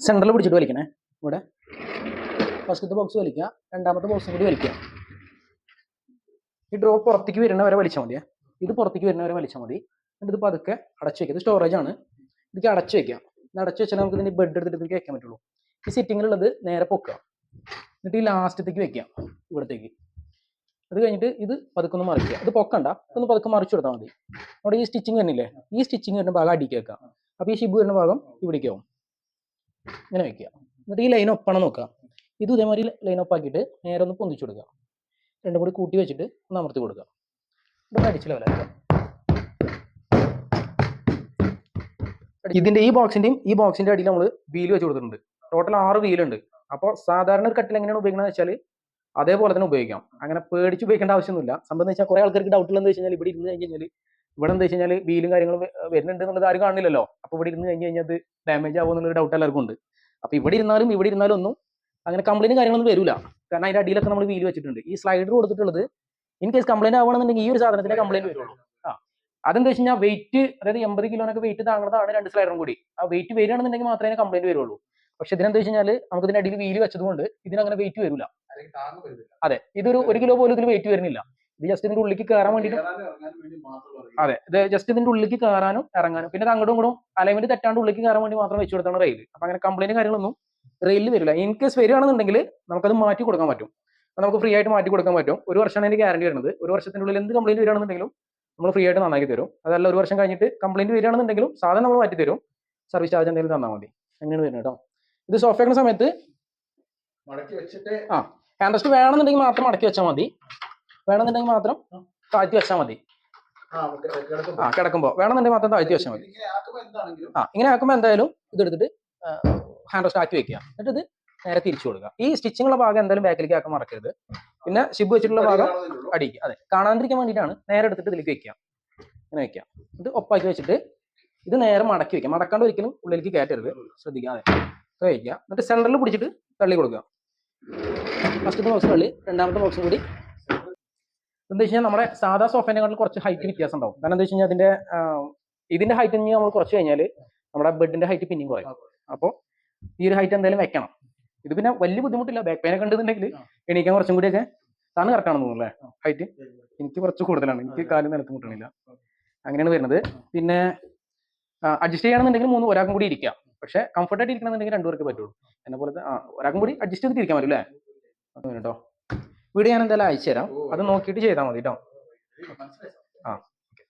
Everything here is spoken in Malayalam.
സെൻട്രൽ പിടിച്ചിട്ട് വലിക്കണേ. ഇവിടെ ഫസ്റ്റത്തെ ബോക്സ് വലിക്കുക, രണ്ടാമത്തെ ബോക്സും കൂടി വലിക്കുക. ഈ ഡ്രോപ്പ് പുറത്തേക്ക് വരുന്ന വരെ വലിച്ചാൽ മതിയേ. ഇത് പുറത്തേക്ക് വരുന്ന വരെ വലിച്ചാൽ മതി. എന്നിട്ട് ഇത് പതുക്കെ അടച്ചു വെക്കുക. ഇത് സ്റ്റോറേജ് ആണ്, ഇതിക്ക് അടച്ചു വെക്കുക. ഇത് അടച്ചു വെച്ചാൽ നമുക്ക് ഇതിൻ്റെ ബെഡ് എടുത്തിട്ട് ഇതിലേക്ക് വെക്കാൻ പറ്റുള്ളൂ. ഈ സിറ്റിങ്ങിലുള്ളത് നേരെ പൊക്കുക, എന്നിട്ട് ഈ ലാസ്റ്റത്തേക്ക് വെക്കാം ഇവിടത്തേക്ക്. അത് കഴിഞ്ഞിട്ട് ഇത് പതുക്കൊന്ന് മറിക്കുക. ഇത് പൊക്കണ്ട, ഒന്ന് പതുക്കെ മറിച്ചു കൊടുത്താൽ മതി. അവിടെ ഈ സ്റ്റിച്ചിങ് വരുന്നില്ലേ, ഈ സ്റ്റിച്ചിങ് വരുന്ന ഭാഗം അടിക്ക് വെക്കാം. അപ്പോൾ ഈ ഷിബ് വരുന്ന ഭാഗം ഇവിടേക്ക് ആവും. ഇങ്ങനെ വെക്കുക. എന്നിട്ട് ഈ ലൈൻ ഒപ്പണം നോക്കുക. ഇത് ഇതേമാതിരി ലൈൻ ഒപ്പാക്കിയിട്ട് നേരെ ഒന്ന് പൊന്തിച്ചു കൊടുക്കുക. രണ്ടും കൂടി കൂട്ടി വെച്ചിട്ട് ഒന്ന് അമർത്തി കൊടുക്കുക. ഇതൊന്ന് അടിച്ച് ലെവലാക്കുക. ഇതിൻ്റെ ഈ ബോക്സിൻ്റെ അടിയിൽ നമ്മൾ വീല് വെച്ച് കൊടുത്തിട്ടുണ്ട്. ടോട്ടൽ 6 വീലുണ്ട്. അപ്പോൾ സാധാരണ ഒരു കട്ടിൽ എങ്ങനെയാണ് ഉപയോഗിക്കുന്നത് വെച്ചാൽ അതേപോലെ തന്നെ ഉപയോഗിക്കാം. അങ്ങനെ പേടിച്ച് ഉപയോഗിക്കേണ്ട ആവശ്യമൊന്നുമില്ല. സംഭവം എന്ന് വെച്ചാൽ കുറേ ആൾക്കാർക്ക് ഡൗട്ട് ഉള്ളതെന്ന് വെച്ച് കഴിഞ്ഞാൽ ഇവിടെ ഇരുന്ന് കഴിഞ്ഞ് കഴിഞ്ഞാൽ ഇവിടെ എന്താ വെച്ച് കഴിഞ്ഞാൽ വീലും കാര്യങ്ങളും വരുന്നുണ്ട് എന്നുള്ളത് ആരും കാണില്ലല്ലോ. അപ്പോൾ ഇവിടെ ഇരുന്ന് കഴിഞ്ഞ് കഴിഞ്ഞാൽ അത് ഡാമേജ് ആവുമോ എന്നുള്ളൊരു ഡൗട്ട് എല്ലാവർക്കും ഉണ്ട്. അപ്പോൾ ഇവിടെ ഇരുന്നാലും ഒന്നും അങ്ങനെ കംപ്ലൈൻറ്റ് കാര്യങ്ങളൊന്നും വരില്ല. കാരണം അതിൻ്റെ അടിയിലൊക്കെ നമ്മൾ വീല് വെച്ചിട്ടുണ്ട്. ഈ സ്ലൈഡർ കൊടുത്തിട്ടുള്ളത് ഇൻ കേസ് കംപ്ലൈൻറ്റ് ആവണമെന്നുണ്ടെങ്കിൽ ഈ ഒരു സാധനത്തിൻ്റെ കംപ്ലൈൻറ്റ് വരുള്ളൂ. അതെന്താ വെച്ച് കഴിഞ്ഞാൽ വെയിറ്റ്, അതായത് 80 കിലോനൊക്കെ വെയിറ്റ് താങ്ങുന്നതാണ് 2 സ്ലൈഡറും കൂടി. ആ വെയിറ്റ് വരികയാണെന്നുണ്ടെങ്കിൽ മാത്രമേ കംപ്ലൈൻറ്റ് വരുള്ളൂ. പക്ഷെ ഇതിനെന്താ വെച്ച് കഴിഞ്ഞാൽ നമുക്ക് ഇതിന്റെ അടിയിൽ വീല് വെച്ചതുകൊണ്ട് ഇതിനങ്ങനെ വെയിറ്റ് വരില്ല. അതെ, ഇതൊരു 1 കിലോ പോലും ഇതിൽ വെയിറ്റ് വരുന്നില്ല. ഇത് ജസ്റ്റ് ഇതിന്റെ ഉള്ളിലേക്ക് കയറാൻ വേണ്ടിയിട്ട്. അതെ, ഇത് ജസ്റ്റ് ഇതിന്റെ ഉള്ളിലേക്ക് കയറാനും ഇറങ്ങാനും, പിന്നെ അങ്ങോട്ടും ഇങ്ങോട്ടും അലൈൻമെന്റ് തെറ്റാണ്ട് ഉള്ളിലേക്ക് കയറാൻ വേണ്ടി മാത്രം വെച്ച് കൊടുത്താണ് റെയിൽ. അപ്പൊ അങ്ങനെ കംപ്ലൈന്റ് കാര്യങ്ങളൊന്നും റെയിലിൽ വരില്ല. ഇൻ കേസ് വരികയാണെന്നുണ്ടെങ്കിൽ നമുക്കത് മാറ്റി കൊടുക്കാൻ പറ്റും. അപ്പൊ നമുക്ക് ഫ്രീ ആയിട്ട് മാറ്റി കൊടുക്കാൻ പറ്റും. 1 വർഷമാണ് അതിന്റെ ഗ്യാരണ്ടി വരുന്നത്. 1 വർഷത്തിന്റെ ഉള്ളിൽ എന്ത് കംപ്ലൈന്റ് വരികയാണെന്നുണ്ടെങ്കിലും നമ്മൾ ഫ്രീ ആയിട്ട് നന്നാക്കി തരും. അതല്ല 1 വർഷം കഴിഞ്ഞിട്ട് കംപ്ലൈന്റ് വരികയാണെന്നുണ്ടെങ്കിലും സാധനം നമ്മൾ മാറ്റി തരും. സർവീസ് ചാർജ് എന്തെങ്കിലും തന്നാൽ മതി. അങ്ങനെയാണ് വരുന്നത് കേട്ടോ. ഇത് സോഫ്റ്റ് ആക്കുന്ന സമയത്ത് ഹാൻഡ് റെസ്റ്റ് വേണമെന്നുണ്ടെങ്കിൽ മാത്രം മടക്കി വെച്ചാൽ മതി. വേണമെന്നുണ്ടെങ്കിൽ മാത്രം താഴ്ത്തി വെച്ചാൽ മതി. കിടക്കുമ്പോൾ വേണമെന്നുണ്ടെങ്കിൽ മാത്രം താഴ്ത്തി വെച്ചാൽ മതി. ഇങ്ങനെ ആക്കുമ്പോൾ എന്തായാലും ഇതെടുത്തിട്ട് ഹാൻഡ് റെസ്റ്റ് ആക്കി വെക്കുക. എന്നിട്ട് ഇത് നേരെ തിരിച്ചു കൊടുക്കുക. ഈ സ്റ്റിച്ചിങ്ങുള്ള ഭാഗം എന്തായാലും ബാക്കിലേക്ക് ആക്കാൻ മറക്കരുത്. പിന്നെ ഷിബ് വെച്ചിട്ടുള്ള ഭാഗം അടിക്കുക. അതെ, കാണാണ്ടിരിക്കാൻ വേണ്ടിയിട്ടാണ്. നേരെ എടുത്തിട്ട് ഇതിലേക്ക് വെക്കുക. ഇങ്ങനെ വെക്കുക. ഇത് ഒപ്പാക്കി വെച്ചിട്ട് ഇത് നേരെ മടക്കി വെക്കുക. മടക്കാണ്ട് ഒരിക്കലും ഉള്ളിലേക്ക് കയറ്റരുത്, ശ്രദ്ധിക്കുക. അതെ, വയ്ക്കുക. എന്നിട്ട് സെൻറ്ററിൽ പിടിച്ചിട്ട് തള്ളി കൊടുക്കുക. ഫസ്റ്റത്തെ ബോക്സ് തള്ളി, രണ്ടാമത്തെ ബോക്സും കൂടി. എന്താ വെച്ച് കഴിഞ്ഞാൽ നമ്മുടെ സാധാ സോഫേനെക്കാട്ടിൽ കുറച്ച് ഹൈറ്റ് വ്യത്യാസം ഉണ്ടാവും. കാരണം എന്താ വെച്ച് കഴിഞ്ഞാൽ ഇതിന്റെ ഹൈറ്റ് നമ്മൾ കുറച്ച് കഴിഞ്ഞാൽ നമ്മുടെ ബെഡിന്റെ ഹൈറ്റ് പിന്നെയും കുറയും. അപ്പോൾ ഈ ഒരു ഹൈറ്റ് എന്തായാലും വെക്കണം. ഇത് പിന്നെ വലിയ ബുദ്ധിമുട്ടില്ല. ബാക്ക് പെയിനൊക്കെ ഉണ്ടെന്നുണ്ടെങ്കിൽ എണീക്കാൻ കുറച്ചും കൂടിയൊക്കെ സാധനം കറക്റ്റാണെന്ന് തോന്നുന്നു അല്ലേ? ഹൈറ്റ് എനിക്ക് കുറച്ച് കൂടുതലാണ്. എനിക്ക് കാലും നിലത്ത് മുട്ടണില്ല. അങ്ങനെയാണ് വരുന്നത്. പിന്നെ അഡ്ജസ്റ്റ് ചെയ്യണമെന്നുണ്ടെങ്കിൽ ഒരാൾക്കും കൂടി ഇരിക്കാം. പക്ഷെ കംഫർട്ടായിട്ട് ഇരിക്കണമെന്നുണ്ടെങ്കിൽ 2 പേർക്ക് പറ്റുള്ളൂ. എന്നെ പോലത്തെ ഒരാൾക്കും കൂടി അഡ്ജസ്റ്റ് ചെയ്തിട്ട് ഇരിക്കാൻ പറ്റും അല്ലേ? അത് കേട്ടോ. വീഡിയോ ഞാൻ എന്തായാലും അയച്ചു തരാം. അത് നോക്കിയിട്ട് ചെയ്താൽ മതി കേട്ടോ. ഓക്കെ.